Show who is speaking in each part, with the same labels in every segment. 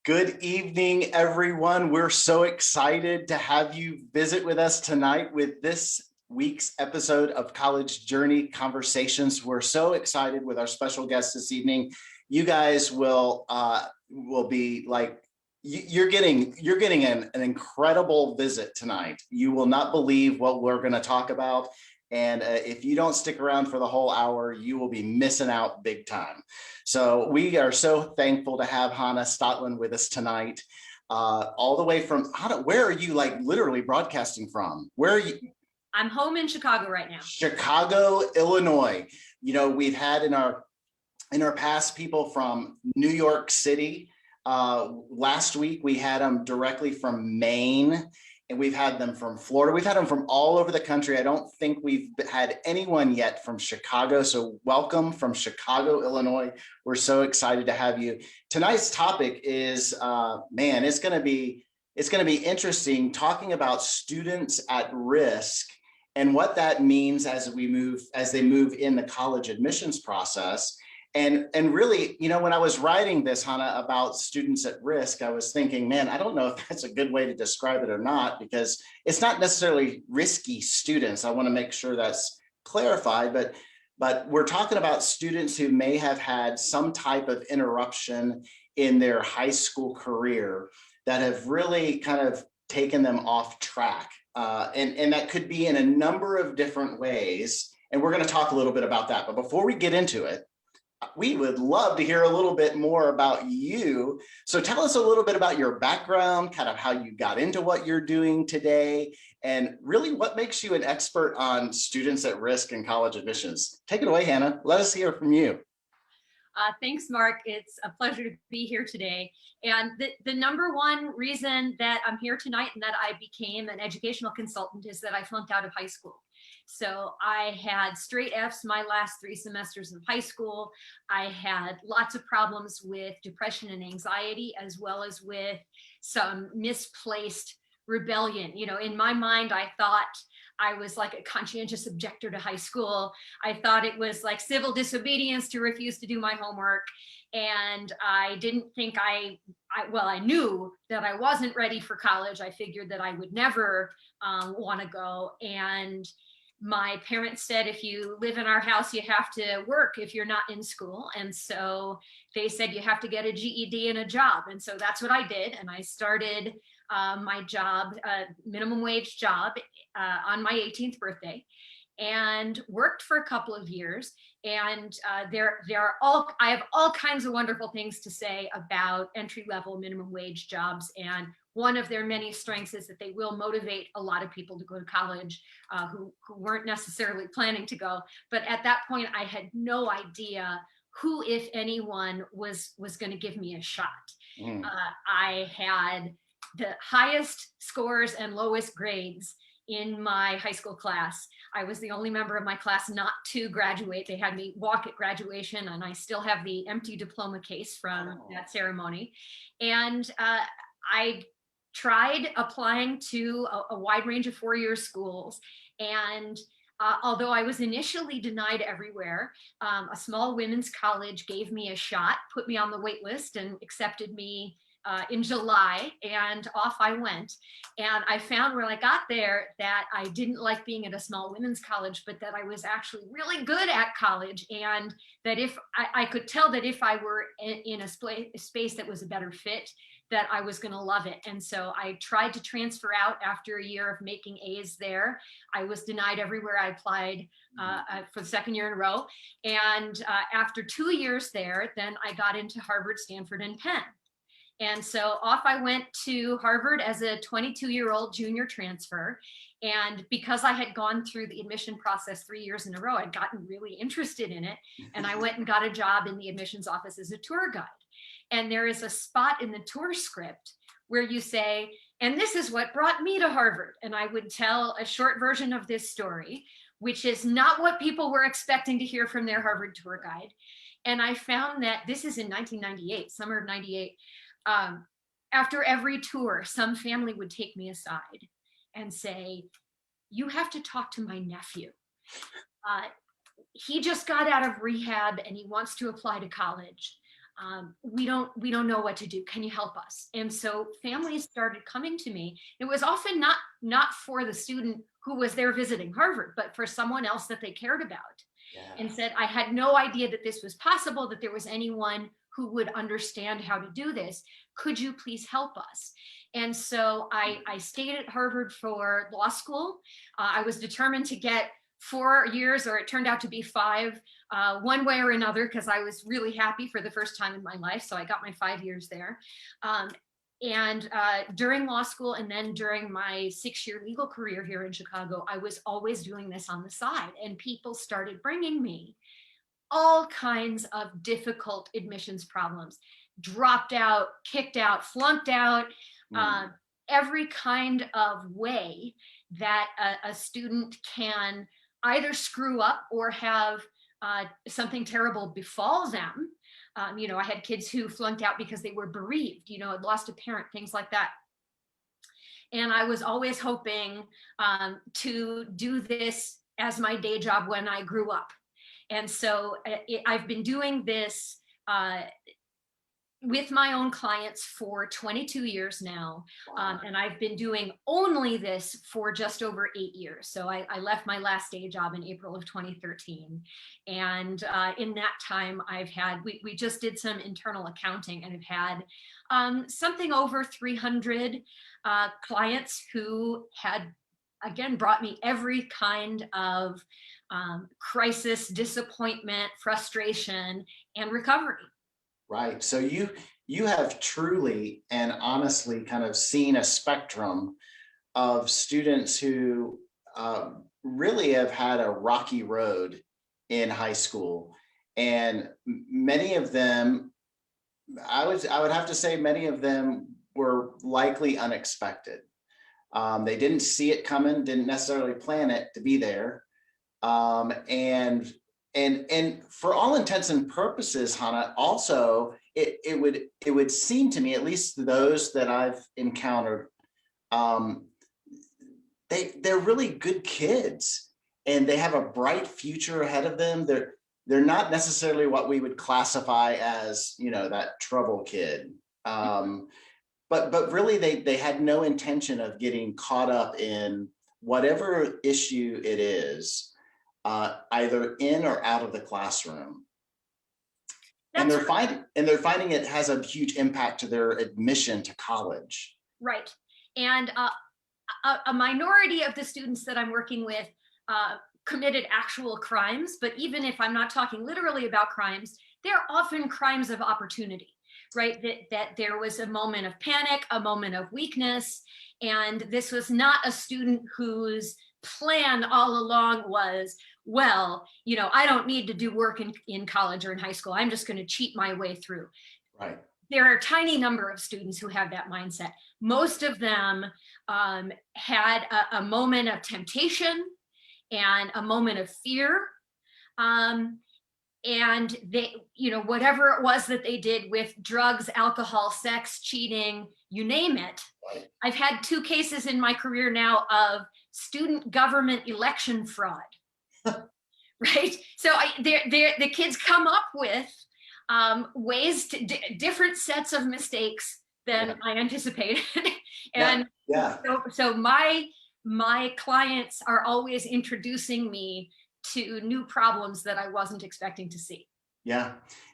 Speaker 1: Good evening, everyone. We're so excited to have you visit with us tonight with this week's episode of College Journey Conversations. We're so excited with our special guest this evening. You guys will be like, you're getting an incredible visit tonight. You will not believe what we're going to talk about. And if you don't stick around for the whole hour, you will be missing out big time. So we are so thankful to have Hanna Stotland with us tonight, all the way from, where are you like literally broadcasting from? Where are you?
Speaker 2: I'm home in Chicago right now.
Speaker 1: Chicago, Illinois. You know, we've had in our past people from New York City. Last week, we had them directly from Maine. And we've had them from Florida. We've had them from all over the country. I don't think we've had anyone yet from Chicago. So welcome from Chicago, Illinois. We're so excited to have you. Tonight's topic is, man, it's going to be interesting talking about students at risk and what that means as they move in the college admissions process. And really, you know, when I was writing this, Hanna, about students at risk, I was thinking, man, I don't know if that's a good way to describe it or not, because it's not necessarily risky students. I want to make sure that's clarified, but we're talking about students who may have had some type of interruption in their high school career that have really kind of taken them off track. And that could be in a number of different ways. And we're going to talk a little bit about that. But before we get into it, we would love to hear a little bit more about you. So tell us a little bit about your background, kind of how you got into what you're doing today, and really what makes you an expert on students at risk in college admissions. Take it away, Hanna. Let us hear from you.
Speaker 2: Thanks, Mark. It's a pleasure to be here today. And the number one reason that I'm here tonight and that I became an educational consultant is that I flunked out of high school. So I had straight Fs my last 3 semesters of high school. I had lots of problems with depression and anxiety, as well as with some misplaced rebellion. You know, in my mind, I thought I was like a conscientious objector to high school. I thought it was like civil disobedience to refuse to do my homework. And I didn't think I knew that I wasn't ready for college. I figured that I would never want to go. And my parents said, if you live in our house, you have to work if you're not in school. And so they said, you have to get a GED and a job. And so that's what I did. And I started my job, minimum wage job, on my 18th birthday, and worked for a couple of years. And I have all kinds of wonderful things to say about entry-level minimum wage jobs. And one of their many strengths is that they will motivate a lot of people to go to college who weren't necessarily planning to go. But at that point, I had no idea who, if anyone, was going to give me a shot. I had the highest scores and lowest grades in my high school class. I was the only member of my class not to graduate. They had me walk at graduation, and I still have the empty diploma case from that ceremony. And I tried applying to a wide range of four-year schools. And although I was initially denied everywhere, a small women's college gave me a shot, put me on the wait list, and accepted me in July, and off I went. And I found when I got there that I didn't like being at a small women's college, but that I was actually really good at college, and that if I could tell that if I were in a space that was a better fit, that I was going to love it. And so I tried to transfer out after a year of making A's there. I was denied everywhere I applied for the second year in a row. And after 2 years there, then I got into Harvard, Stanford, and Penn. And so off I went to Harvard as a 22-year-old junior transfer. And because I had gone through the admission process 3 years in a row, I'd gotten really interested in it. And I went and got a job in the admissions office as a tour guide. And there is a spot in the tour script where you say, and this is what brought me to Harvard. And I would tell a short version of this story, which is not what people were expecting to hear from their Harvard tour guide. And I found that this is in 1998, summer of 98. After every tour, some family would take me aside and say, you have to talk to my nephew. He just got out of rehab and he wants to apply to college. we don't know what to do. Can you help us? And so families started coming to me. It was often not for the student who was there visiting Harvard, but for someone else that they cared about, and said, I had no idea that this was possible, that there was anyone who would understand how to do this. Could you please help us? And so I stayed at Harvard for law school. I was determined to get 4 years, or it turned out to be 5, one way or another, because I was really happy for the first time in my life. So I got my 5 years there. And during law school, and then during my 6-year legal career here in Chicago, I was always doing this on the side, and people started bringing me all kinds of difficult admissions problems: dropped out, kicked out, flunked out, every kind of way that a student can either screw up or have something terrible befall them. I had kids who flunked out because they were bereaved, had lost a parent, things like that. And I was always hoping to do this as my day job when I grew up. And so I've been doing this with my own clients for 22 years now. And I've been doing only this for just over 8 years. So I left my last day job in April of 2013. And in that time, I've had, we just did some internal accounting, and have had something over 300 clients who had, again, brought me every kind of crisis, disappointment, frustration, and recovery.
Speaker 1: Right. So you have truly and honestly kind of seen a spectrum of students who really have had a rocky road in high school. And many of them, I would have to say many of them were likely unexpected. They didn't see it coming, didn't necessarily plan it to be there. And for all intents and purposes, Hanna, also it would seem to me, at least those that I've encountered, they're really good kids, and they have a bright future ahead of them. They're not necessarily what we would classify as, that trouble kid. But really they had no intention of getting caught up in whatever issue it is, either in or out of the classroom. And they're finding it has a huge impact to their admission to college.
Speaker 2: Right. And a minority of the students that I'm working with committed actual crimes, but even if I'm not talking literally about crimes, they're often crimes of opportunity, right? That there was a moment of panic, a moment of weakness, and this was not a student whose plan all along was, well, I don't need to do work in college or in high school. I'm just going to cheat my way through.
Speaker 1: Right.
Speaker 2: There are a tiny number of students who have that mindset. Most of them had a moment of temptation and a moment of fear. And they, whatever it was that they did with drugs, alcohol, sex, cheating, you name it.
Speaker 1: Right.
Speaker 2: I've had 2 cases in my career now of student government election fraud. Right. So the kids come up with ways to different sets of mistakes than I anticipated. And so my clients are always introducing me to new problems that I wasn't expecting to see.
Speaker 1: Yeah.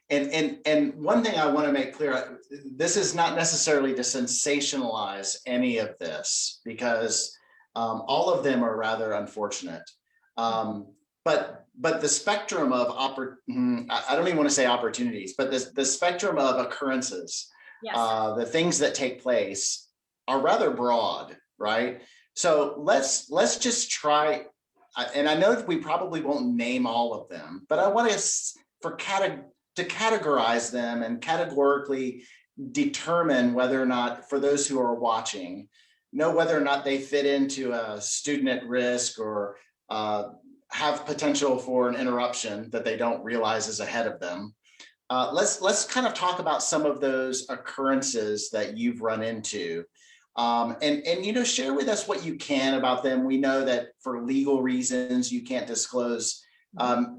Speaker 1: And one thing I want to make clear, this is not necessarily to sensationalize any of this, because all of them are rather unfortunate. But the spectrum of I don't even want to say opportunities, but the spectrum of occurrences,
Speaker 2: yes.
Speaker 1: The things that take place are rather broad, right? So let's just try, and I know we probably won't name all of them, but I want to categorize them and categorically determine whether or not, for those who are watching, know whether or not they fit into a student at risk or have potential for an interruption that they don't realize is ahead of them. Let's kind of talk about some of those occurrences that you've run into, and share with us what you can about them. We know that for legal reasons you can't disclose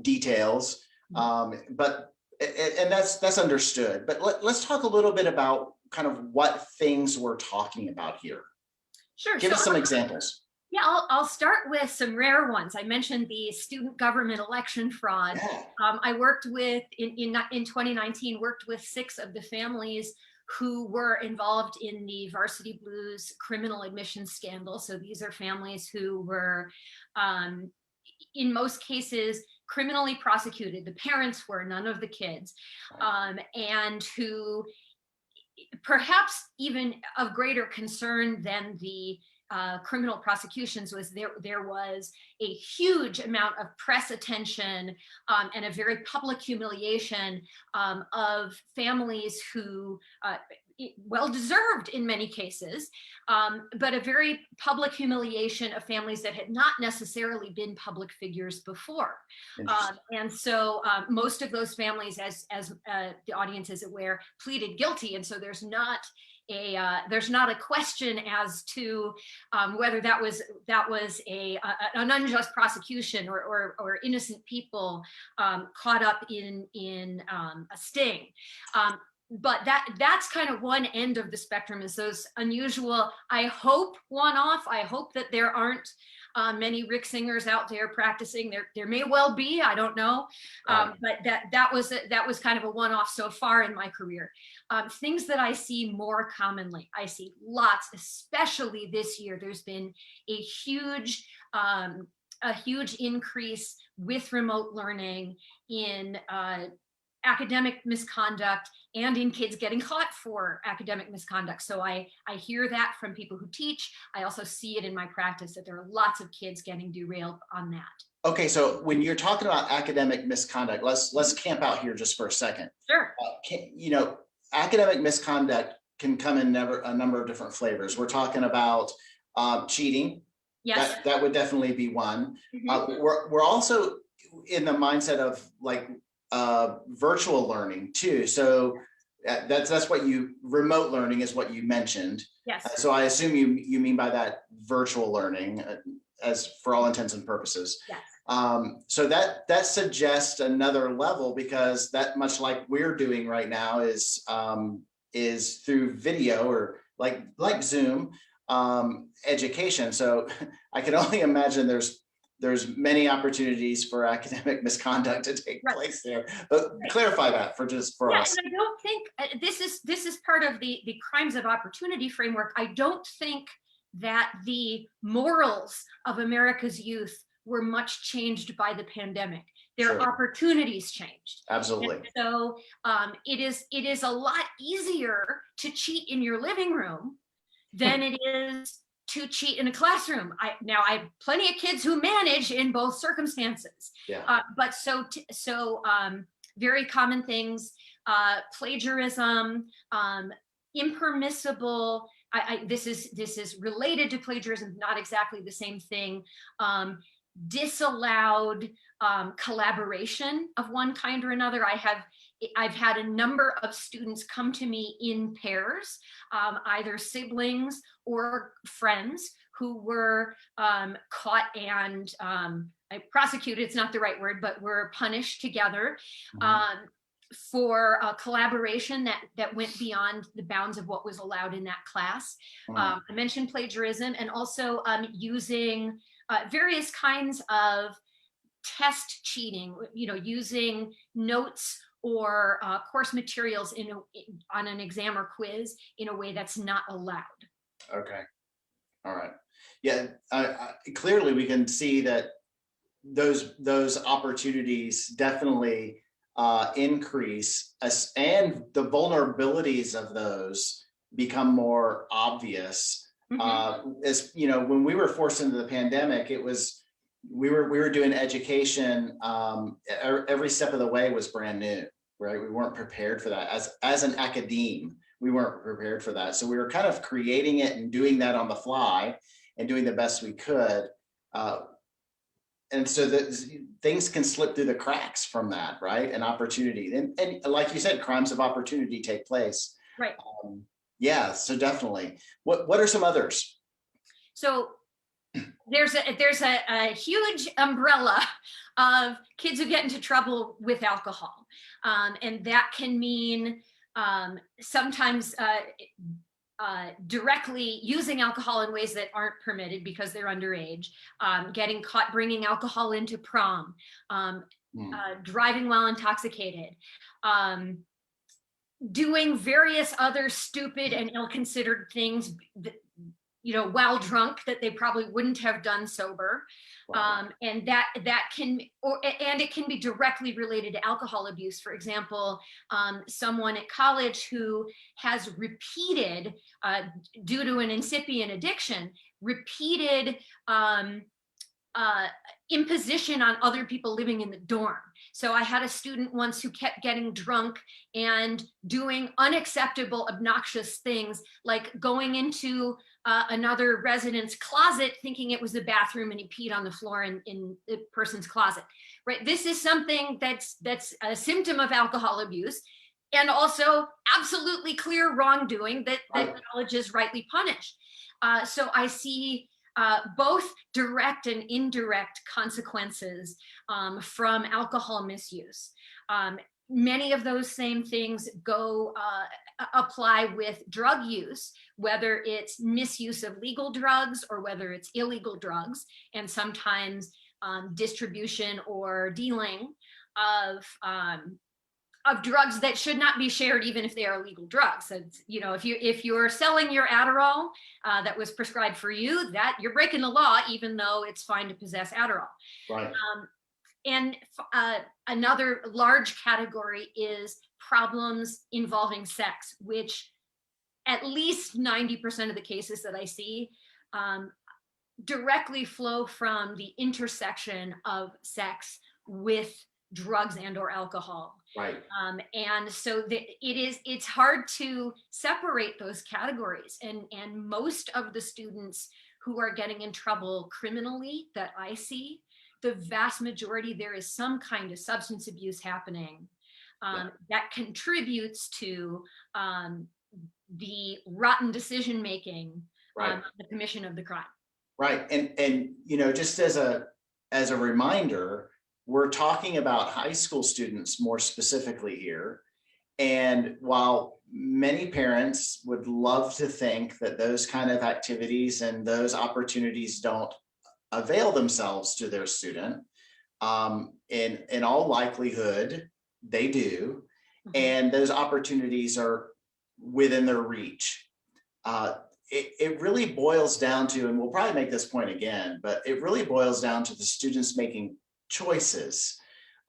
Speaker 1: details, but And that's understood. But let's talk a little bit about kind of what things we're talking about here.
Speaker 2: Sure.
Speaker 1: Give
Speaker 2: So
Speaker 1: us some examples.
Speaker 2: yeah, I'll start with some rare ones. I mentioned the student government election fraud.
Speaker 1: Yeah.
Speaker 2: I worked with, in 2019, worked with 6 of the families who were involved in the Varsity Blues criminal admissions scandal. So these are families who were, in most cases, criminally prosecuted. The parents were, none of the kids, and who perhaps even of greater concern than the criminal prosecutions was there was a huge amount of press attention and a very public humiliation of families who well deserved in many cases, but a very public humiliation of families that had not necessarily been public figures before. And so most of those families, as the audience is aware, pleaded guilty. And so there's not a question as to whether that was an unjust prosecution or innocent people caught up in a sting. But that's kind of one end of the spectrum, is those unusual, I hope, one-off. I hope that there aren't many Rick singers out there practicing. There may well be, I don't know. But that was kind of a one-off so far in my career. Things that I see more commonly, I see lots, especially this year. There's been a huge increase with remote learning in academic misconduct and in kids getting caught for academic misconduct. So I hear that from people who teach. I also see it in my practice that there are lots of kids getting derailed on that.
Speaker 1: Okay, so when you're talking about academic misconduct, let's camp out here just for a second.
Speaker 2: Sure.
Speaker 1: Academic misconduct can come in a number of different flavors. We're talking about cheating.
Speaker 2: Yes.
Speaker 1: That would definitely be one.
Speaker 2: Mm-hmm.
Speaker 1: We're also in the mindset of like virtual learning too. So that's what remote learning is what you mentioned.
Speaker 2: Yes.
Speaker 1: So I assume you mean by that virtual learning, as for all intents and purposes.
Speaker 2: Yes.
Speaker 1: So that suggests another level, because that, much like we're doing right now, is through video or like Zoom education. So I can only imagine there's many opportunities for academic misconduct to take place there. But clarify that for us.
Speaker 2: And I don't think this is part of the crimes of opportunity framework. I don't think that the morals of America's youth were much changed by the pandemic. Their opportunities changed.
Speaker 1: Absolutely.
Speaker 2: And so it is a lot easier to cheat in your living room than it is to cheat in a classroom. I have plenty of kids who manage in both circumstances.
Speaker 1: Yeah.
Speaker 2: But very common things, plagiarism, impermissible. This is related to plagiarism, not exactly the same thing. Disallowed collaboration of one kind or another. I've had a number of students come to me in pairs, either siblings or friends, who were caught and prosecuted, it's not the right word, but were punished together for collaboration that went beyond the bounds of what was allowed in that class. I mentioned plagiarism, and also using various kinds of test cheating, using notes or course materials on an exam or quiz in a way that's not allowed.
Speaker 1: Okay. All right. Yeah. Clearly, we can see that those opportunities definitely increase, and the vulnerabilities of those become more obvious. As when we were forced into the pandemic, it was we were doing education. Every step of the way was brand new, right? We weren't prepared for that as an academe. We weren't prepared for that. So we were kind of creating it and doing that on the fly and doing the best we could. And so things can slip through the cracks from that, right? An opportunity. And like you said, crimes of opportunity take place.
Speaker 2: Right.
Speaker 1: Yeah, so definitely. What are some others?
Speaker 2: So there's a huge umbrella of kids who get into trouble with alcohol. And that can mean sometimes directly using alcohol in ways that aren't permitted because they're underage, getting caught bringing alcohol into prom, driving while intoxicated, doing various other stupid and ill-considered things, while drunk that they probably wouldn't have done sober.
Speaker 1: Wow.
Speaker 2: And that can, and it can be directly related to alcohol abuse. For example, someone at college who has repeated, due to an incipient addiction, repeated imposition on other people living in the dorm. So I had a student once who kept getting drunk and doing unacceptable, obnoxious things, like going into another resident's closet thinking it was the bathroom, and he peed on the floor in the person's closet. Right? This is something that's a symptom of alcohol abuse, and also absolutely clear wrongdoing that colleges rightly punish. So I see both direct and indirect consequences from alcohol misuse. Many of those same things apply with drug use, whether it's misuse of legal drugs or whether it's illegal drugs, and sometimes distribution or dealing of drugs that should not be shared, even if they are illegal drugs. So, if you're selling your Adderall that was prescribed for you, that you're breaking the law, even though it's fine to possess Adderall.
Speaker 1: Right.
Speaker 2: And another large category is problems involving sex, which at least 90% of the cases that I see directly flow from the intersection of sex with drugs and or alcohol.
Speaker 1: Right.
Speaker 2: And so it's hard to separate those categories. And most of the students who are getting in trouble criminally that I see, the vast majority, there is some kind of substance abuse happening that contributes to the rotten decision-making, the commission of the crime.
Speaker 1: Right. And just as a reminder, we're talking about high school students more specifically here. And while many parents would love to think that those kind of activities and those opportunities don't avail themselves to their student, in all likelihood, they do. And those opportunities are within their reach. It really boils down to, and we'll probably make this point again, but it really boils down to the students making choices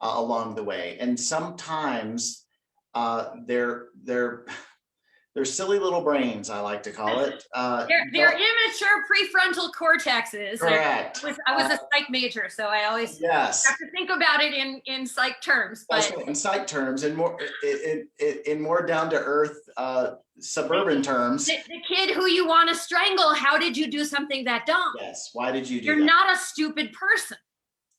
Speaker 1: along the way. And sometimes they're silly little brains, I like to call it.
Speaker 2: They're immature prefrontal cortexes.
Speaker 1: Correct.
Speaker 2: I was a psych major, so I always have to think about it in psych terms. But
Speaker 1: in psych terms, and more in more down to earth suburban terms.
Speaker 2: The kid who you want to strangle, how did you do something that dumb?
Speaker 1: Yes. Why did you do
Speaker 2: You're
Speaker 1: that?
Speaker 2: not a stupid person.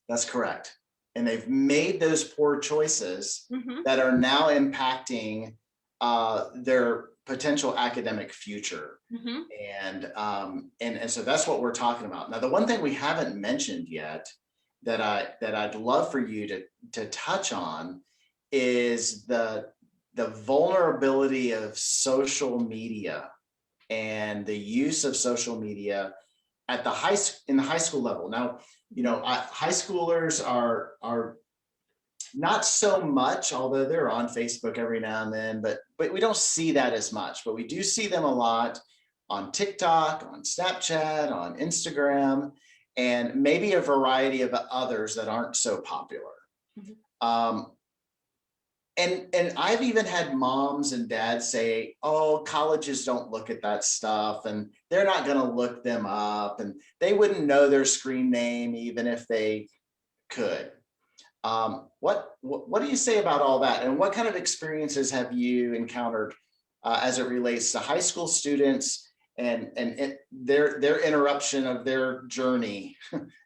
Speaker 1: That's correct. And they've made those poor choices that are now impacting their potential academic future. And so that's what we're talking about. Now, the one thing we haven't mentioned yet that I'd love for you to touch on is the vulnerability of social media and the use of social media at in the high school level. Now, high schoolers are not so much, although they're on Facebook every now and then, but we don't see that as much. But we do see them a lot on TikTok, on Snapchat, on Instagram, and maybe a variety of others that aren't so popular. And I've even had moms and dads say, oh, colleges don't look at that stuff, and they're not going to look them up, and they wouldn't know their screen name even if they could. What do you say about all that? And what kind of experiences have you encountered as it relates to high school students and their interruption of their journey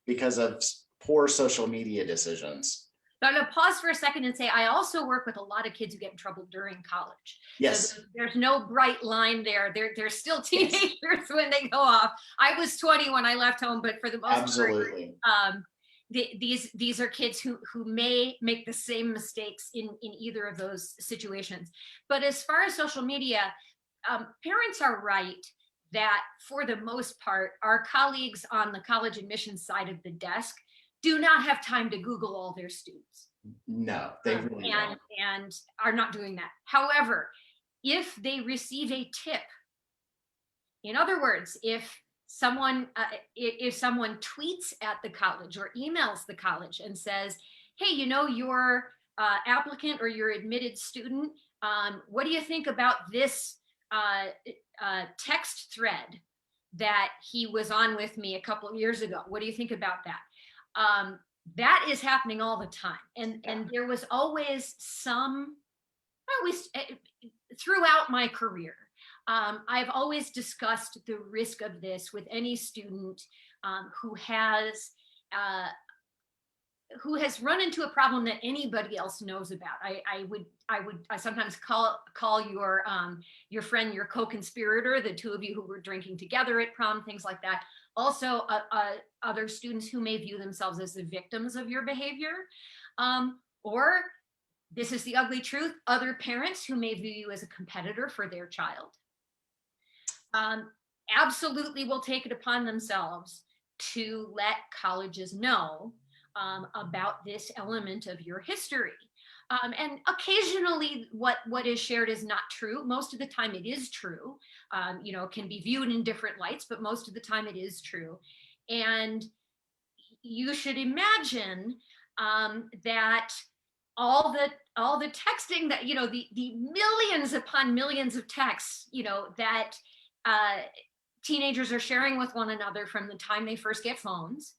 Speaker 1: because of poor social media decisions?
Speaker 2: So I'm going to pause for a second and say, I also work with a lot of kids who get in trouble during college.
Speaker 1: Yes.
Speaker 2: So there's no bright line there. They're still teenagers when they go off. I was 20 when I left home, but for the most
Speaker 1: Absolutely.
Speaker 2: part, these are kids who may make the same mistakes in either of those situations. But as far as social media, parents are right that for the most part, our colleagues on the college admissions side of the desk do not have time to Google all their students.
Speaker 1: No, they really don't.
Speaker 2: And are not doing that. However, if they receive a tip, in other words, if someone tweets at the college or emails the college and says, hey, you know, your applicant or your admitted student, what do you think about this text thread that he was on with me a couple of years ago? What do you think about that? That is happening all the time. And there was always throughout my career, I've always discussed the risk of this with any student who has run into a problem that anybody else knows about. I sometimes call your friend your co-conspirator, the two of you who were drinking together at prom, things like that. Also, other students who may view themselves as the victims of your behavior, or this is the ugly truth, other parents who may view you as a competitor for their child. Absolutely will take it upon themselves to let colleges know about this element of your history. And occasionally what is shared is not true. Most of the time it is true. You know, it can be viewed in different lights, but most of the time it is true. And you should imagine that all the texting that, you know, the millions upon millions of texts, you know, that teenagers are sharing with one another from the time they first get phones,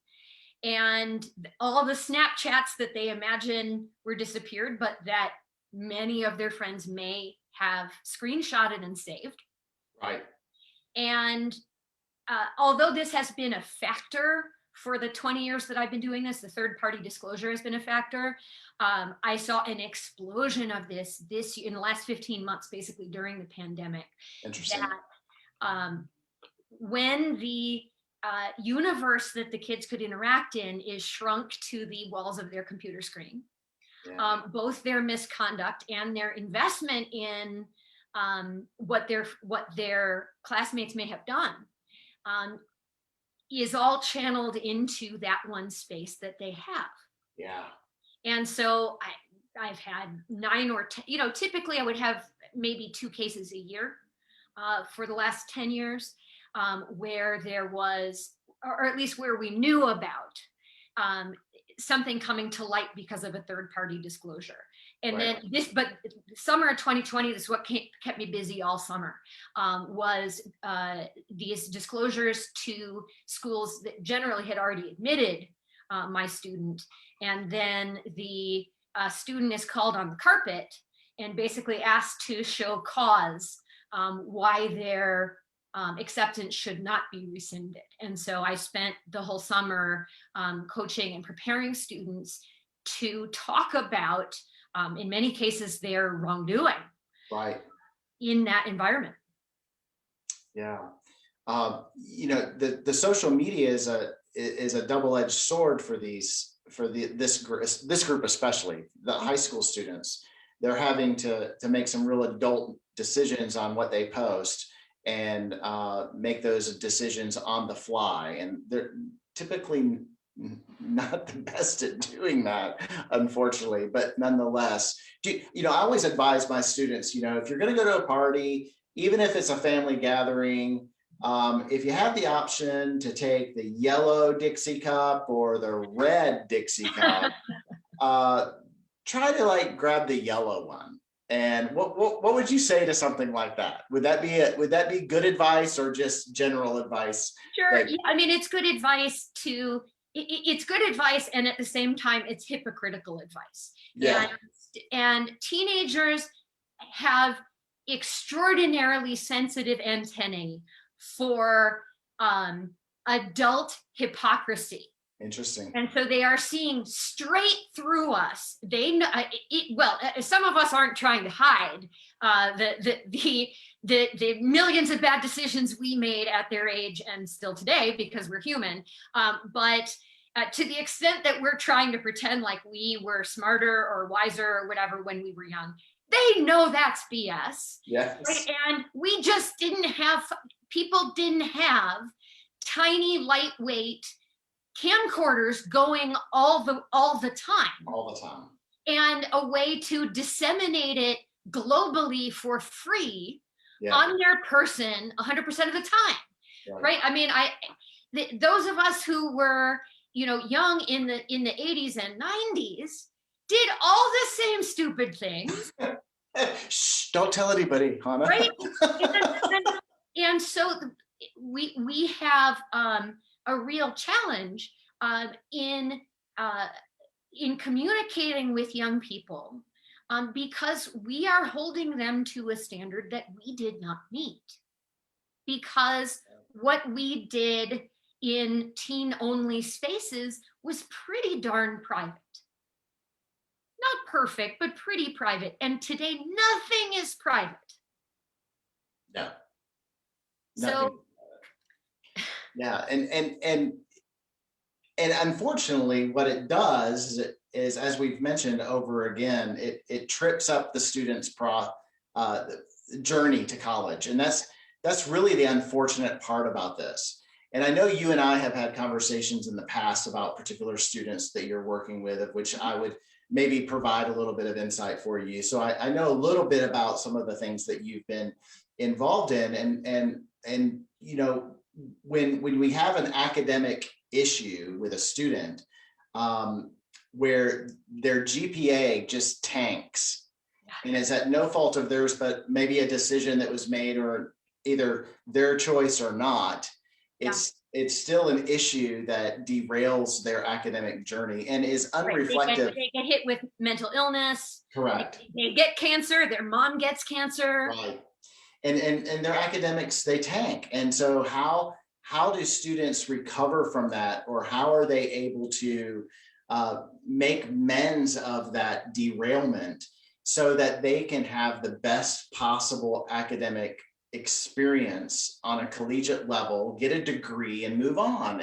Speaker 2: and all the Snapchats that they imagine were disappeared, but that many of their friends may have screenshotted and saved.
Speaker 1: Right.
Speaker 2: And although this has been a factor for the 20 years that I've been doing this, the third-party disclosure has been a factor. I saw an explosion of this in the last 15 months, basically during the pandemic.
Speaker 1: Interesting.
Speaker 2: That when the universe that the kids could interact in is shrunk to the walls of their computer screen, both their misconduct and their investment in what their classmates may have done is all channeled into that one space that they have.
Speaker 1: Yeah.
Speaker 2: And so I've had 9 or 10, you know, typically I would have maybe 2 cases a year for the last 10 years where there was, or at least where we knew about something coming to light because of a third-party disclosure. And
Speaker 1: right.
Speaker 2: then but summer of 2020, this is what kept me busy all summer, was these disclosures to schools that generally had already admitted my student. And then the student is called on the carpet and basically asked to show cause why their acceptance should not be rescinded. And so I spent the whole summer coaching and preparing students to talk about, in many cases, their wrongdoing
Speaker 1: right.
Speaker 2: in that environment.
Speaker 1: Yeah. You know, the social media is a double-edged sword for this group, especially the high school students. They're having to make some real adult decisions on what they post and make those decisions on the fly. And they're typically not the best at doing that, unfortunately, but nonetheless, you know, I always advise my students, you know, if you're going to go to a party, even if it's a family gathering, if you have the option to take the yellow Dixie cup or the red Dixie cup, try to like grab the yellow one. And what would you say to something like that? Would that be good advice or just general advice?
Speaker 2: Sure. Yeah, I mean, it's good advice it's good advice, and at the same time, it's hypocritical advice.
Speaker 1: Yeah.
Speaker 2: And teenagers have extraordinarily sensitive antennae for adult hypocrisy.
Speaker 1: Interesting.
Speaker 2: And so they are seeing straight through us. They know, some of us aren't trying to hide the millions of bad decisions we made at their age and still today because we're human. But to the extent that we're trying to pretend like we were smarter or wiser or whatever when we were young, they know that's BS.
Speaker 1: Yes.
Speaker 2: Right? And we just people didn't have tiny, lightweight camcorders going all the time.
Speaker 1: All the time.
Speaker 2: And a way to disseminate it globally for free
Speaker 1: Yeah.
Speaker 2: on their person 100% of the time. Right? I mean, those of us who were, young in the 80s and 90s did all the same stupid things.
Speaker 1: Shh, don't tell anybody, Hanna.
Speaker 2: Right? and so we have a real challenge in communicating with young people because we are holding them to a standard that we did not meet. Because what we did in teen-only spaces was pretty darn private. Not perfect, but pretty private. And today, nothing is private.
Speaker 1: No.
Speaker 2: So,
Speaker 1: yeah, and unfortunately, what it does is, as we've mentioned over again, it trips up the student's journey to college, and that's really the unfortunate part about this. And I know you and I have had conversations in the past about particular students that you're working with, of which I would maybe provide a little bit of insight for you. So I know a little bit about some of the things that you've been involved in, and when we have an academic issue with a student where their GPA just tanks, and is at no fault of theirs, but maybe a decision that was made, or either their choice or not, it's still an issue that derails their academic journey and is unreflective.
Speaker 2: Right. They get hit with mental illness.
Speaker 1: Correct.
Speaker 2: They get cancer. Their mom gets cancer.
Speaker 1: Right. And their academics, they tank. And so how do students recover from that, or how are they able to make amends of that derailment so that they can have the best possible academic experience on a collegiate level, get a degree, and move on?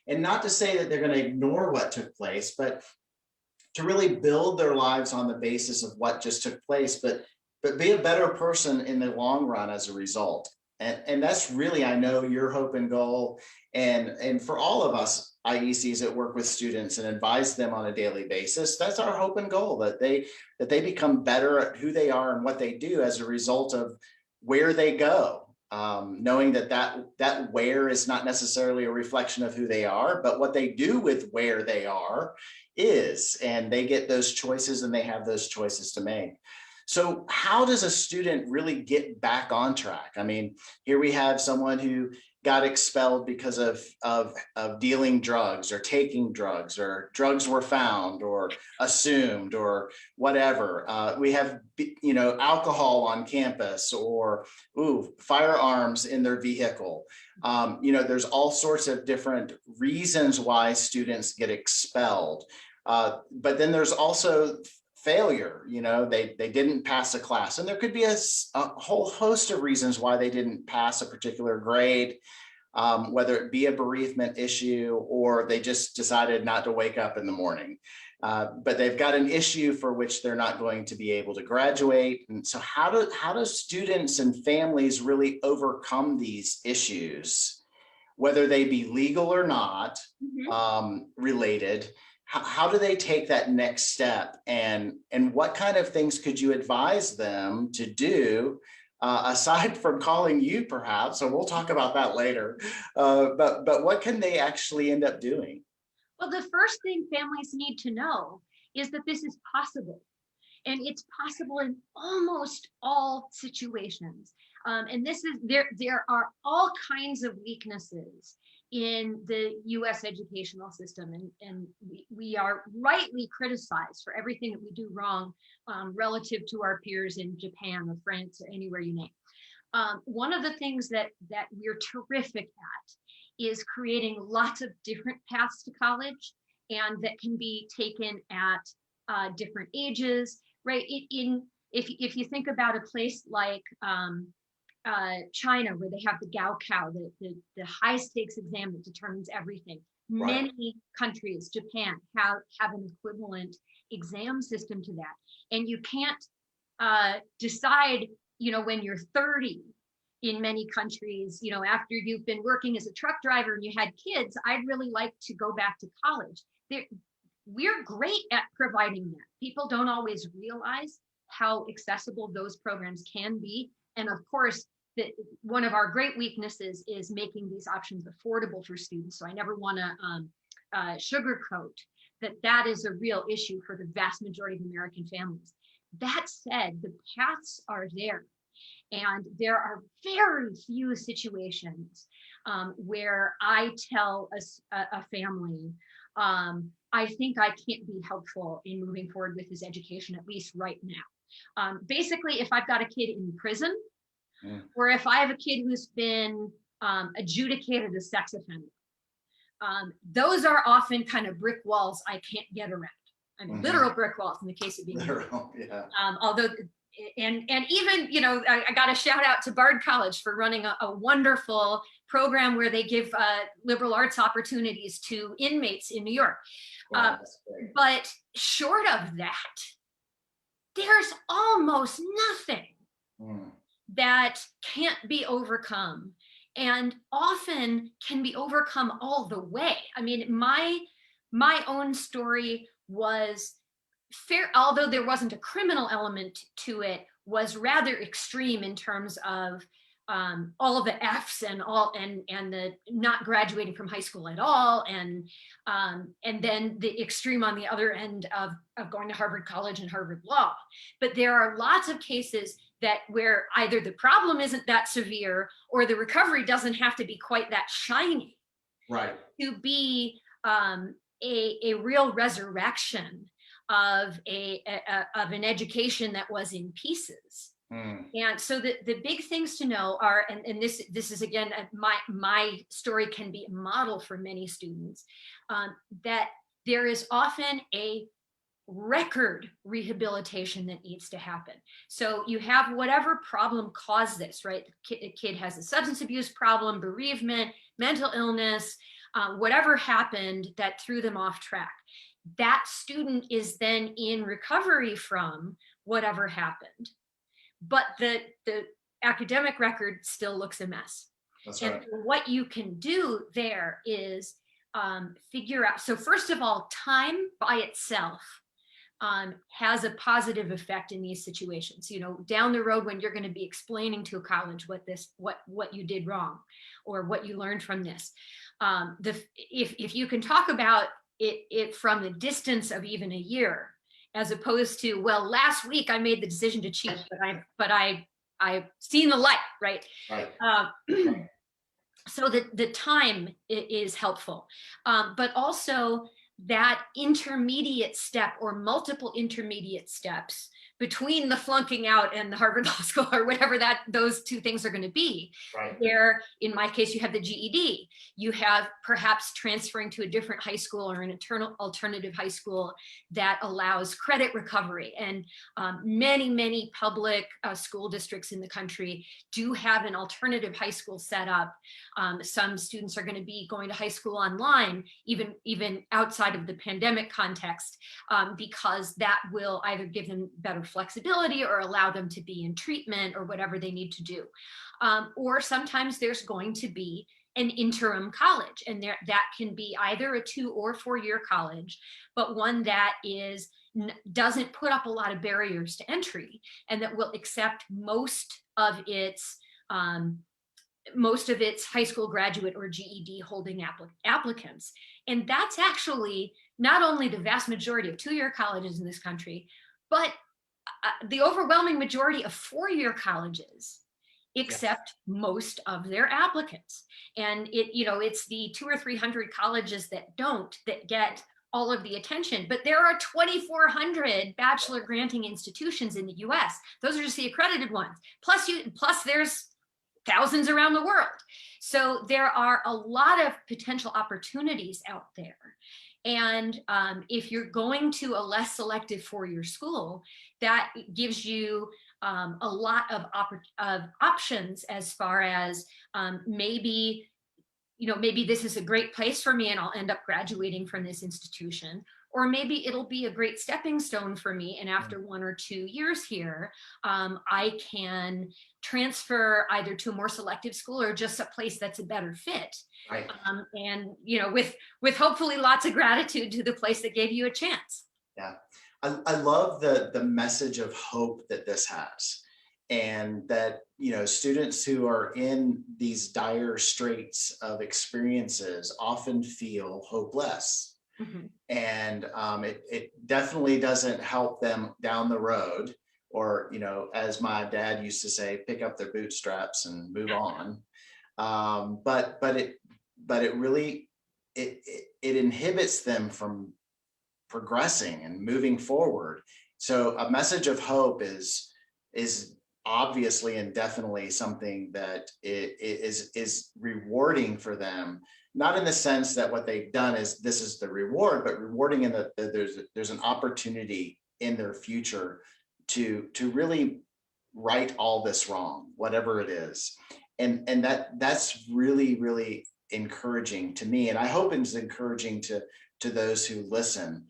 Speaker 1: And not to say that they're going to ignore what took place, but to really build their lives on the basis of what just took place, but be a better person in the long run as a result. And that's really, I know, your hope and goal. And for all of us IECs that work with students and advise them on a daily basis, that's our hope and goal, that they become better at who they are and what they do as a result of where they go. Knowing that where is not necessarily a reflection of who they are, but what they do with where they are is, and they get those choices, and they have those choices to make. So how does a student really get back on track? I mean, here we have someone who got expelled because of dealing drugs or taking drugs, or drugs were found or assumed or whatever. We have, alcohol on campus, or firearms in their vehicle. There's all sorts of different reasons why students get expelled. But then there's also failure. They didn't pass a class, and there could be a whole host of reasons why they didn't pass a particular grade, whether it be a bereavement issue, or they just decided not to wake up in the morning. But they've got an issue for which they're not going to be able to graduate. And so how do students and families really overcome these issues, whether they be legal or not, related? How do they take that next step, and what kind of things could you advise them to do, aside from calling you perhaps? So we'll talk about that later, but what can they actually end up doing?
Speaker 2: Well, the first thing families need to know is that this is possible, and it's possible in almost all situations. And there are all kinds of weaknesses in the US educational system, and we are rightly criticized for everything that we do wrong relative to our peers in Japan or France or anywhere you name. One of the things that we're terrific at is creating lots of different paths to college, and that can be taken at different ages, right? If you think about a place like China, where they have the Gaokao, the high stakes exam that determines everything.
Speaker 1: Right.
Speaker 2: Many countries, Japan, have an equivalent exam system to that. And you can't decide, when you're 30 in many countries, after you've been working as a truck driver and you had kids, I'd really like to go back to college. We're great at providing that. People don't always realize how accessible those programs can be. And of course, one of our great weaknesses is making these options affordable for students. So I never want to sugarcoat that is a real issue for the vast majority of American families. That said, the paths are there. And there are very few situations where I tell a family, I think I can't be helpful in moving forward with his education, at least right now. Basically, if I've got a kid in prison, or if I have a kid who's been adjudicated a sex offender, those are often kind of brick walls I can't get around. I mean, literal brick walls in the case of being
Speaker 1: literal, yeah.
Speaker 2: Although, and even, I got a shout out to Bard College for running a wonderful program where they give liberal arts opportunities to inmates in New York.
Speaker 1: Wow,
Speaker 2: but short of that, there's almost nothing that can't be overcome, and often can be overcome all the way. I mean, my own story was fair, although there wasn't a criminal element to it, was rather extreme in terms of all of the F's and the not graduating from high school at all, and then the extreme on the other end of going to Harvard College and Harvard Law. But there are lots of cases where either the problem isn't that severe or the recovery doesn't have to be quite that shiny,
Speaker 1: right,
Speaker 2: to be a real resurrection of an education that was in pieces. And so the big things to know are, and this is again, my story can be a model for many students, that there is often a record rehabilitation that needs to happen. So you have whatever problem caused this, right? The kid has a substance abuse problem, bereavement, mental illness, whatever happened that threw them off track. That student is then in recovery from whatever happened, but the academic record still looks a mess.
Speaker 1: That's right.
Speaker 2: And what you can do there is figure out, so first of all, time by itself has a positive effect in these situations. Down the road when you're going to be explaining to a college what you did wrong or what you learned from this, if you can talk about it from the distance of even a year, as opposed to, well, last week I made the decision to cheat, but I've seen the light, right?
Speaker 1: Right.
Speaker 2: So the time is helpful, but also that intermediate step or multiple intermediate steps between the flunking out and the Harvard Law School or whatever those two things are going to be.
Speaker 1: Right.
Speaker 2: Where in my case, you have the GED, you have perhaps transferring to a different high school or an alternative high school that allows credit recovery. And many public school districts in the country do have an alternative high school set up. Some students are going to be going to high school online, even outside of the pandemic context, because that will either give them better flexibility or allow them to be in treatment or whatever they need to do. Or sometimes there's going to be an interim college, and that can be either a 2 or 4 year college, but one that doesn't put up a lot of barriers to entry and that will accept most of its high school graduate or GED holding applicants. And that's actually not only the vast majority of 2 year colleges in this country, but the overwhelming majority of 4 year colleges accept most of their applicants. And it's the 200 or 300 colleges that get all of the attention, but there are 2,400 bachelor granting institutions in the US. Those are just the accredited ones. Plus there's thousands around the world. So there are a lot of potential opportunities out there. And if you're going to a less selective 4 year school, that gives you a lot of options as far as maybe maybe this is a great place for me and I'll end up graduating from this institution, or maybe it'll be a great stepping stone for me. And after 1 or 2 years here, I can transfer either to a more selective school or just a place that's a better fit.
Speaker 1: Right.
Speaker 2: And, with hopefully lots of gratitude to the place that gave you a chance.
Speaker 1: Yeah. I love the message of hope that this has. And that, students who are in these dire straits of experiences often feel hopeless.
Speaker 2: Mm-hmm.
Speaker 1: And it definitely doesn't help them down the road, or, as my dad used to say, pick up their bootstraps and move on. But it really, it inhibits them from progressing and moving forward. So a message of hope is obviously and definitely something that is rewarding for them, not in the sense that what they've done is this is the reward, but rewarding in that there's an opportunity in their future to really right all this wrong, whatever it is. And that's really, really encouraging to me. And I hope it's encouraging to those who listen.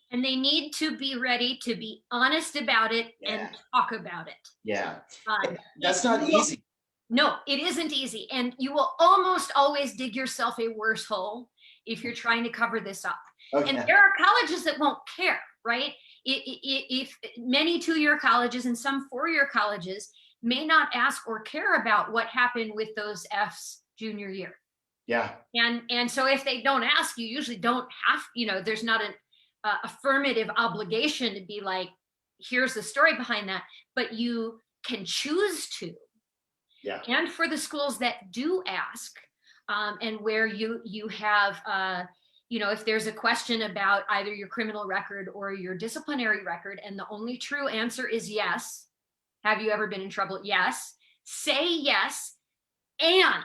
Speaker 2: And they need to be ready to be honest about it and talk about it.
Speaker 1: Yeah, that's not easy.
Speaker 2: No, it isn't easy. And you will almost always dig yourself a worse hole if you're trying to cover this up. Okay. And there are colleges that won't care, right? If many 2-year colleges and some 4-year colleges may not ask or care about what happened with those Fs junior year.
Speaker 1: Yeah.
Speaker 2: And so if they don't ask, you usually don't have, there's not an affirmative obligation to be like, here's the story behind that, but you can choose to.
Speaker 1: Yeah.
Speaker 2: And for the schools that do ask, and where you have, if there's a question about either your criminal record or your disciplinary record, and the only true answer is yes. Have you ever been in trouble? Yes. Say yes. And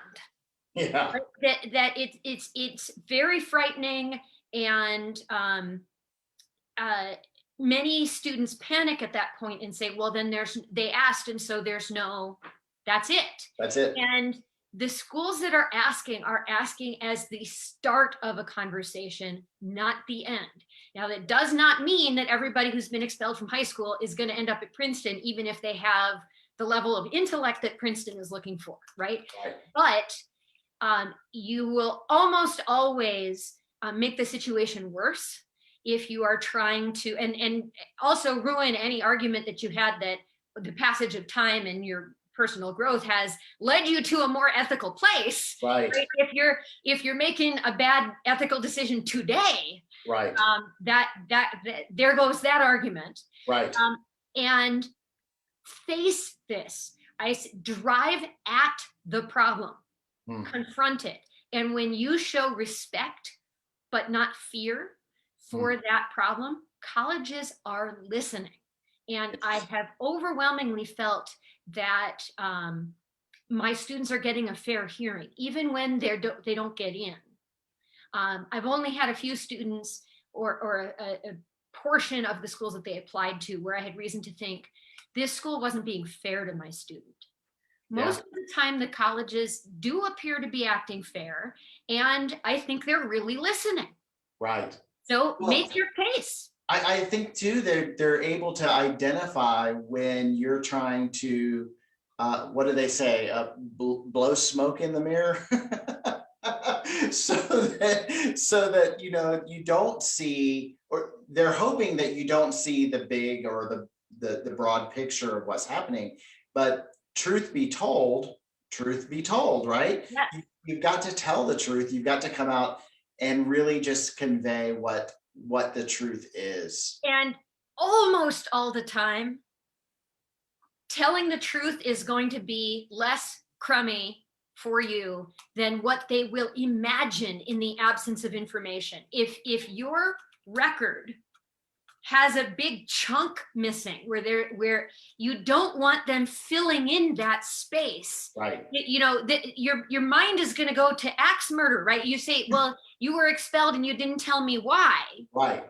Speaker 2: that it's very frightening, and many students panic at that point and say, well, then they asked, and so that's it. And the schools that are asking as the start of a conversation, not the end. Now, that does not mean that everybody who's been expelled from high school is going to end up at Princeton, even if they have the level of intellect that Princeton is looking for, right? But you will almost always make the situation worse if you are trying to, and also ruin any argument that you had that the passage of time and your personal growth has led you to a more ethical place.
Speaker 1: Right.
Speaker 2: If you're making a bad ethical decision today,
Speaker 1: right.
Speaker 2: That there goes that argument.
Speaker 1: Right.
Speaker 2: And face this. Drive at the problem. Confront it. And when you show respect, but not fear for that problem, colleges are listening. And I have overwhelmingly felt that my students are getting a fair hearing, even when they don't get in. I've only had a few students or a portion of the schools that they applied to where I had reason to think this school wasn't being fair to my student. Most of the time, the colleges do appear to be acting fair, and I think they're really listening.
Speaker 1: Right.
Speaker 2: So make your case.
Speaker 1: I think too, they're able to identify when you're trying to, what do they say, blow smoke in the mirror, so that you don't see, or they're hoping that you don't see the big or the broad picture of what's happening. But truth be told, right?
Speaker 2: Yes.
Speaker 1: You've got to tell the truth. You've got to come out and really just convey what the truth is.
Speaker 2: And almost all the time, telling the truth is going to be less crummy for you than what they will imagine in the absence of information. If your record has a big chunk missing where you don't want them filling in that space,
Speaker 1: right?
Speaker 2: Your mind is going to go to axe murder, right? You say, well, you were expelled and you didn't tell me why.
Speaker 1: Right.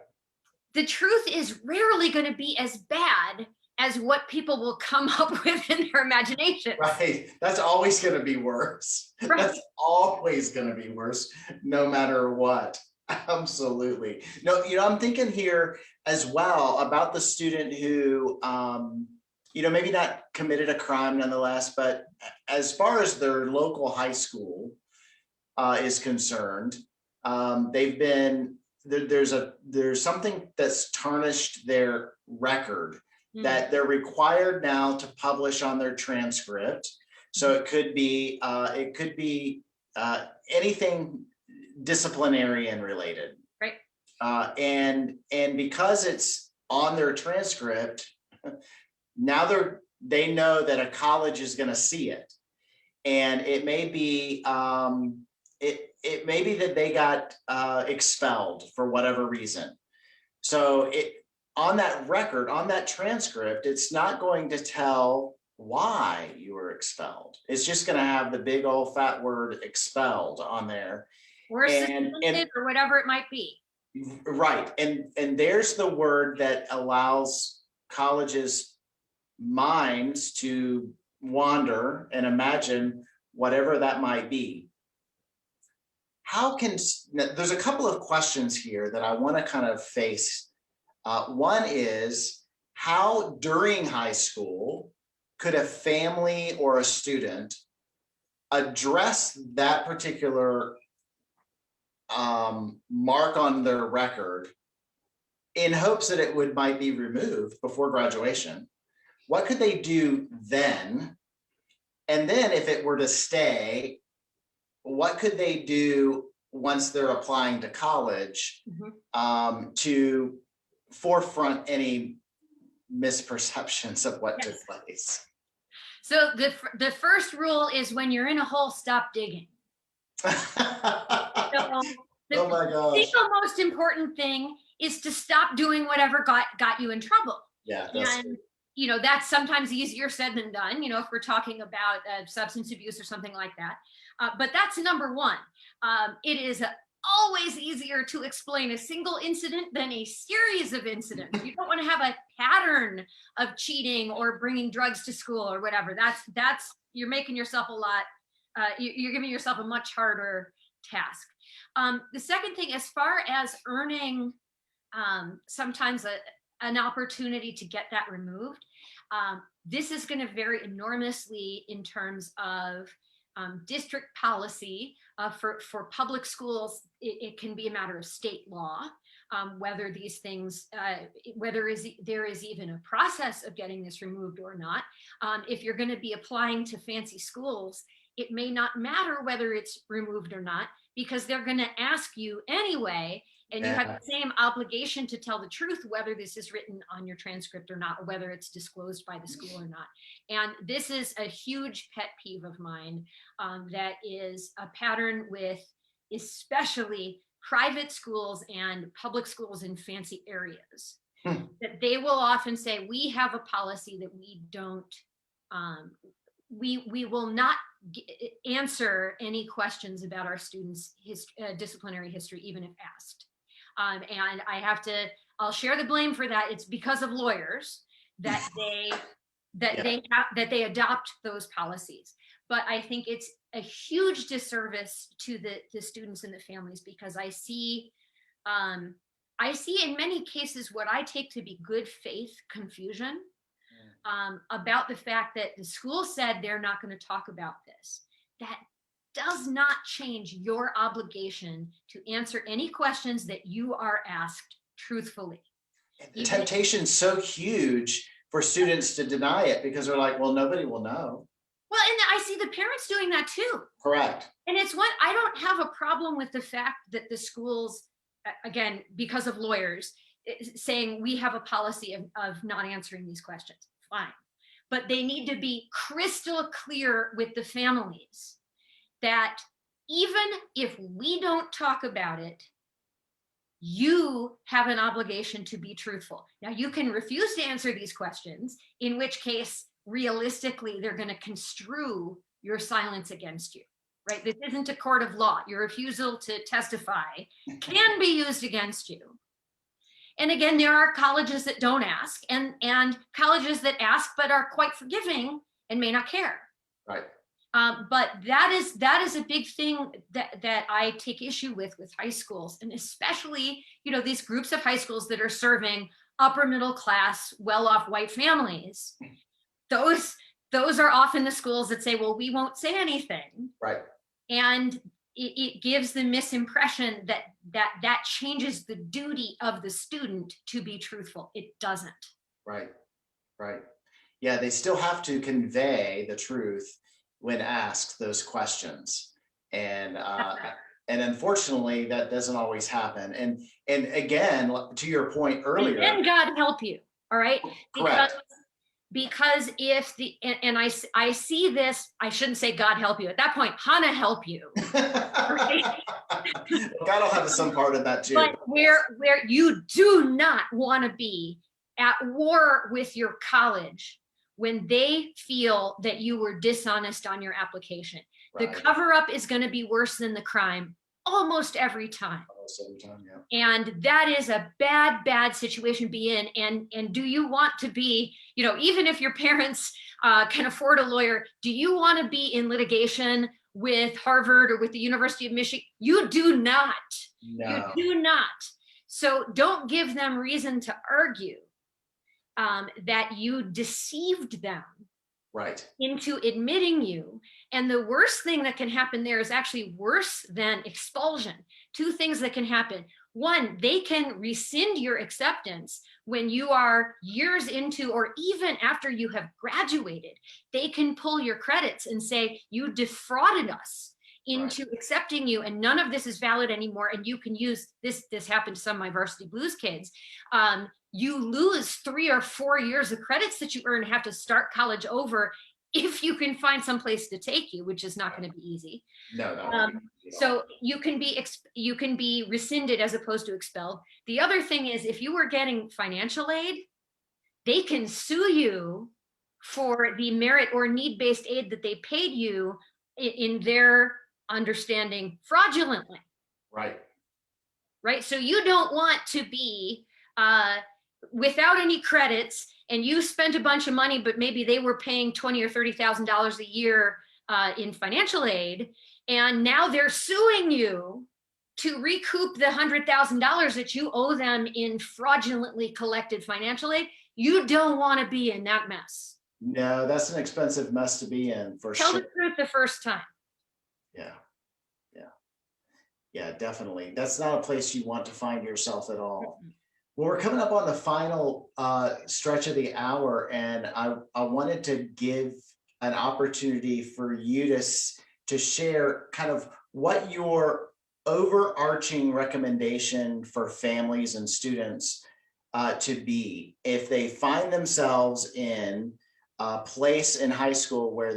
Speaker 2: The truth is rarely going to be as bad as what people will come up with in their imagination.
Speaker 1: Right. That's always going to be worse.
Speaker 2: Right.
Speaker 1: That's always going to be worse, no matter what. Absolutely. No, I'm thinking here as well about the student who, maybe not committed a crime nonetheless, but as far as their local high school is concerned, they've been there's something that's tarnished their record that they're required now to publish on their transcript. So it could be anything disciplinarian related,
Speaker 2: right?
Speaker 1: And because it's on their transcript, now they know that a college is going to see it, and it may be it may be that they got expelled for whatever reason. So on that record, on that transcript, it's not going to tell why you were expelled. It's just going to have the big old fat word expelled on there.
Speaker 2: Or suspended or whatever it might be.
Speaker 1: Right. And there's the word that allows colleges' minds to wander and imagine whatever that might be. There's a couple of questions here that I want to kind of face. One is, how during high school could a family or a student address that particular mark on their record in hopes that it might be removed before graduation? What could they do then? And then if it were to stay, what could they do once they're applying to college to forefront any misperceptions of what took place?
Speaker 2: So the first rule is, when you're in a hole, stop digging.
Speaker 1: Oh my gosh.
Speaker 2: The most important thing is to stop doing whatever got you in trouble.
Speaker 1: Yeah.
Speaker 2: And that's sometimes easier said than done, if we're talking about substance abuse or something like that. But that's number one. It is always easier to explain a single incident than a series of incidents. You don't want to have a pattern of cheating or bringing drugs to school or whatever. That's you're making yourself you're giving yourself a much harder task. The second thing, as far as earning sometimes an opportunity to get that removed, this is going to vary enormously in terms of district policy. For public schools, it can be a matter of state law, whether these things, there is even a process of getting this removed or not. If you're going to be applying to fancy schools, it may not matter whether it's removed or not, because they're going to ask you anyway, and you have the same obligation to tell the truth, whether this is written on your transcript or not, or whether it's disclosed by the school or not. And this is a huge pet peeve of mine, that is a pattern with especially private schools and public schools in fancy areas. That they will often say, we have a policy that we don't, we will not answer any questions about our students' disciplinary history, even if asked. And I'll share the blame for that. It's because of lawyers that they adopt those policies. But I think it's a huge disservice to the students and the families, because I see in many cases what I take to be good faith confusion about the fact that the school said they're not going to talk about this. That does not change your obligation to answer any questions that you are asked truthfully.
Speaker 1: The temptation's so huge for students to deny it, because they're like, well, nobody will know.
Speaker 2: Well, and I see the parents doing that too.
Speaker 1: Correct.
Speaker 2: And it's what I don't have a problem with, the fact that the schools, again, because of lawyers, saying we have a policy of not answering these questions. Fine. But they need to be crystal clear with the families that even if we don't talk about it, you have an obligation to be truthful. Now, you can refuse to answer these questions, in which case, realistically, they're going to construe your silence against you, right? This isn't a court of law. Your refusal to testify can be used against you. And again, there are colleges that don't ask, and colleges that ask but are quite forgiving and may not care.
Speaker 1: Right.
Speaker 2: But that is a big thing that I take issue with high schools, and especially, these groups of high schools that are serving upper middle class, well-off white families. Those are often the schools that say, well, we won't say anything.
Speaker 1: Right.
Speaker 2: And it gives the misimpression that changes the duty of the student to be truthful. It doesn't.
Speaker 1: Right. Right. Yeah, they still have to convey the truth when asked those questions. And unfortunately, that doesn't always happen. And again, to your point earlier.
Speaker 2: And then God help you. All right.
Speaker 1: Correct.
Speaker 2: Because if and I see this, I shouldn't say God help you. At that point, Hanna help you. Right?
Speaker 1: God will have some part of that too.
Speaker 2: But where you do not want to be at war with your college when they feel that you were dishonest on your application. Right. The cover-up is going to be worse than the crime almost every time. Yeah. And that is a bad situation to be in. And do you want to be, even if your parents can afford a lawyer, do you want to be in litigation with Harvard or with the University of Michigan? You do not. No. You do not. So don't give them reason to argue that you deceived them
Speaker 1: right
Speaker 2: into admitting you. And the worst thing that can happen there is actually worse than expulsion. Two things that can happen. One, they can rescind your acceptance when you are years into, or even after you have graduated. They can pull your credits and say, you defrauded us into accepting you, and none of this is valid anymore, and you can use this. This happened to some of my varsity blues kids. You lose 3 or 4 years of credits that you earn, have to start college over if you can find some place to take you, which is not going to be easy.
Speaker 1: No.
Speaker 2: So you can be rescinded as opposed to expelled. The other thing is, if you were getting financial aid, they can sue you for the merit or need-based aid that they paid you in their understanding fraudulently. Right. So you don't want to be without any credits, and you spent a bunch of money, but maybe they were paying $20,000 or $30,000 a year in financial aid, and now they're suing you to recoup the $100,000 that you owe them in fraudulently collected financial aid. You don't want to be in that mess.
Speaker 1: No, that's an expensive mess to be in, for sure.
Speaker 2: Tell the truth the first time.
Speaker 1: Yeah, definitely. That's not a place you want to find yourself at all. Mm-hmm. Well, we're coming up on the final stretch of the hour, and I wanted to give an opportunity for you to share kind of what your overarching recommendation for families and students to be if they find themselves in a place in high school where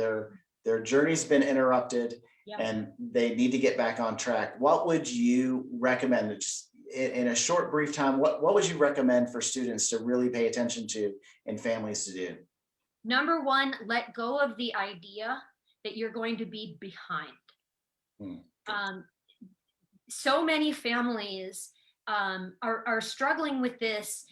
Speaker 1: their journey's been interrupted. Yep. And they need to get back on track. What would you recommend? Just in a short, brief time, what would you recommend for students to really pay attention to and families to do?
Speaker 2: Number one, let go of the idea that you're going to be behind. So many families are struggling with this,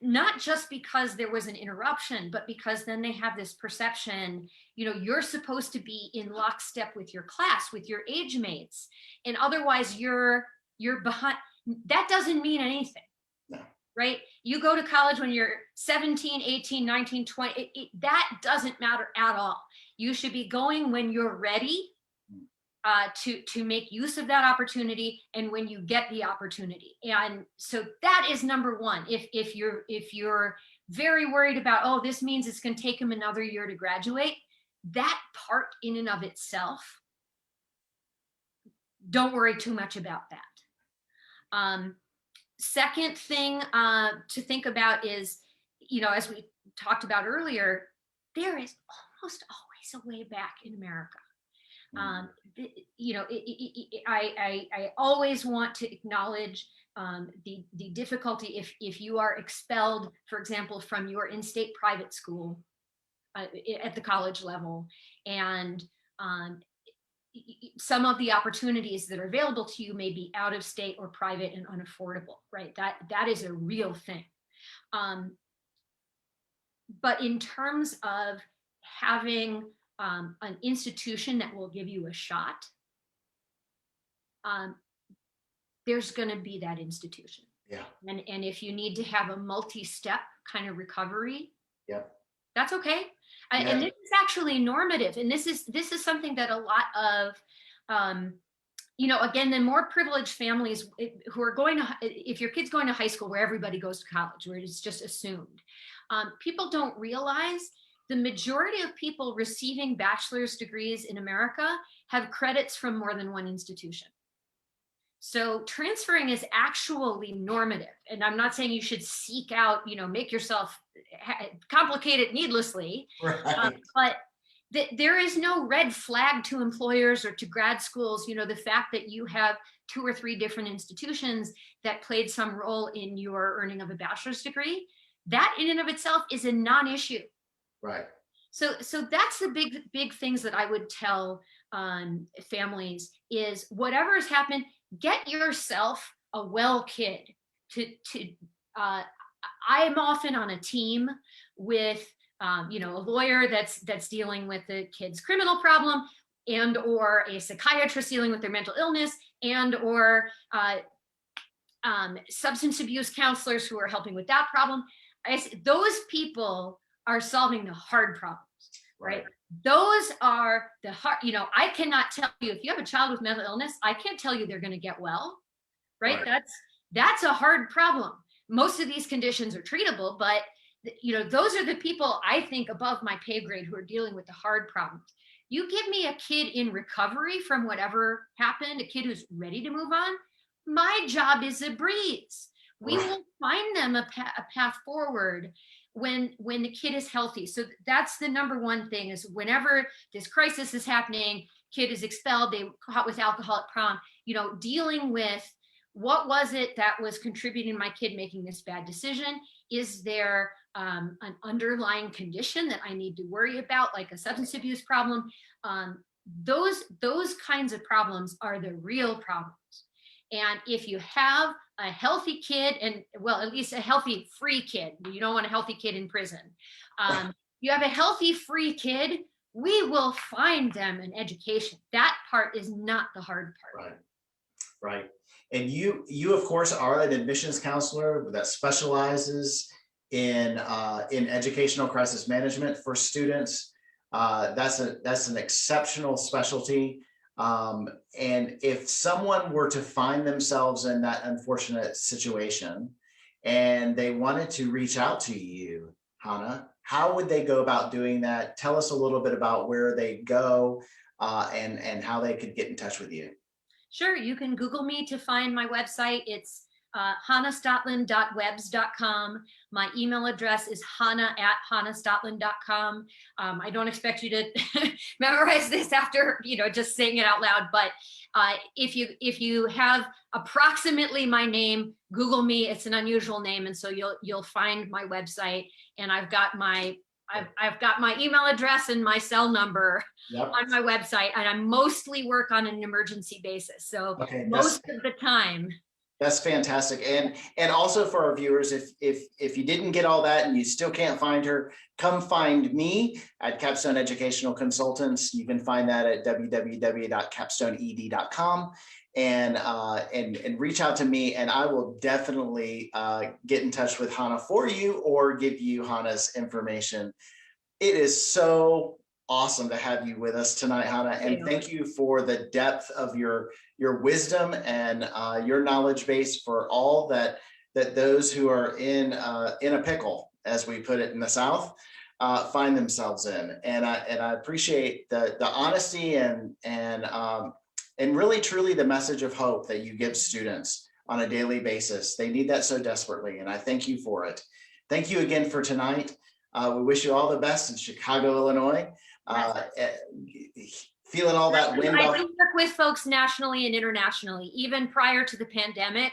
Speaker 2: not just because there was an interruption, but because then they have this perception, you're supposed to be in lockstep with your class, with your age mates, and otherwise you're behind. That doesn't mean anything. No. Right? You go to college when you're 17, 18, 19, 20, that doesn't matter at all. You should be going when you're ready to make use of that opportunity, and when you get the opportunity. And so that is number one. If you're very worried about, oh, this means it's going to take them another year to graduate, that part in and of itself, don't worry too much about that. Second thing to think about is, as we talked about earlier, there is almost always a way back in America. I always want to acknowledge the difficulty if you are expelled, for example, from your in-state private school at the college level, and some of the opportunities that are available to you may be out of state or private and unaffordable, right? That is a real thing. But in terms of having an institution that will give you a shot, there's going to be that institution.
Speaker 1: Yeah.
Speaker 2: And if you need to have a multi-step kind of recovery,
Speaker 1: Yeah.
Speaker 2: that's okay.
Speaker 1: Yeah.
Speaker 2: And this is actually normative. And this is something that a lot of, you know, again, the more privileged families who are going to, if your kid's going to high school where everybody goes to college, where it's just assumed, people don't realize the majority of people receiving bachelor's degrees in America have credits from more than one institution. So transferring is actually normative. And I'm not saying you should seek out, you know, make yourself complicate it needlessly,
Speaker 1: Right.
Speaker 2: but there is no red flag to employers or to grad schools. You know, the fact that you have 2 or 3 different institutions that played some role in your earning of a bachelor's degree, that in and of itself is a non-issue.
Speaker 1: Right.
Speaker 2: So that's the big things that I would tell families is whatever has happened, get yourself a well kid. I am often on a team with you know, a lawyer that's dealing with the kid's criminal problem, and or a psychiatrist dealing with their mental illness, and or substance abuse counselors who are helping with that problem. Those people are solving the hard problems, right? Those are the hard, you know, I cannot tell you if you have a child with mental illness, I can't tell you they're going to get well, right? That's a hard problem. Most of these conditions are treatable, but you know, those are the people I think above my pay grade who are dealing with the hard problems. You give me a kid in recovery from whatever happened, a kid who's ready to move on, my job is a breeze. We will find them a path forward when the kid is healthy. So that's the number one thing is whenever this crisis is happening, kid is expelled, they caught with alcohol at prom, you know, dealing with what was it that was contributing to my kid making this bad decision? Is there an underlying condition that I need to worry about, like a substance abuse problem? Those kinds of problems are the real problems. And if you have a healthy kid, and well, at least a healthy free kid, you don't want a healthy kid in prison. You have a healthy free kid, we will find them an education. That part is not the hard part.
Speaker 1: Right. Right. And you of course are an admissions counselor that specializes in educational crisis management for students. That's an exceptional specialty. And if someone were to find themselves in that unfortunate situation and they wanted to reach out to you, Hanna, how would they go about doing that? Tell us a little bit about where they go and how they could get in touch with you.
Speaker 2: Sure, you can Google me to find my website. It's hannastotland.webs.com. My email address is hanna@hannastotland.com. I don't expect you to memorize this after, you know, just saying it out loud, but if you have approximately my name, Google me. It's an unusual name, and so you'll find my website, and I've got my email address and my cell number on my website, and I mostly work on an emergency basis. So most of the time.
Speaker 1: That's fantastic. And also for our viewers, if you didn't get all that and you still can't find her, come find me at Capstone Educational Consultants. You can find that at www.capstoneed.com and reach out to me, and I will definitely get in touch with Hanna for you or give you Hanna's information. It is so awesome to have you with us tonight, Hanna, and thank you for the depth of your wisdom and your knowledge base for all that those who are in a pickle, as we put it in the South, find themselves in. And I appreciate the honesty and really truly the message of hope that you give students on a daily basis. They need that so desperately, and I thank you for it. Thank you again for tonight. We wish you all the best in Chicago, Illinois. Feeling all that wind.
Speaker 2: I do work with folks nationally and internationally. Even prior to the pandemic,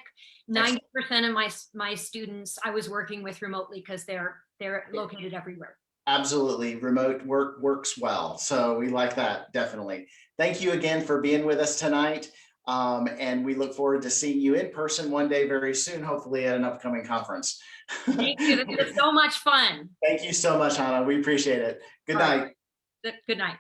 Speaker 2: 90% of my students I was working with remotely because they're located everywhere.
Speaker 1: Absolutely. Remote work works well. So we like that, definitely. Thank you again for being with us tonight. And we look forward to seeing you in person one day very soon, hopefully at an upcoming conference.
Speaker 2: Thank you. This was so much fun.
Speaker 1: Thank you so much, Hanna. We appreciate it. Good
Speaker 2: All
Speaker 1: night.
Speaker 2: right. Good night.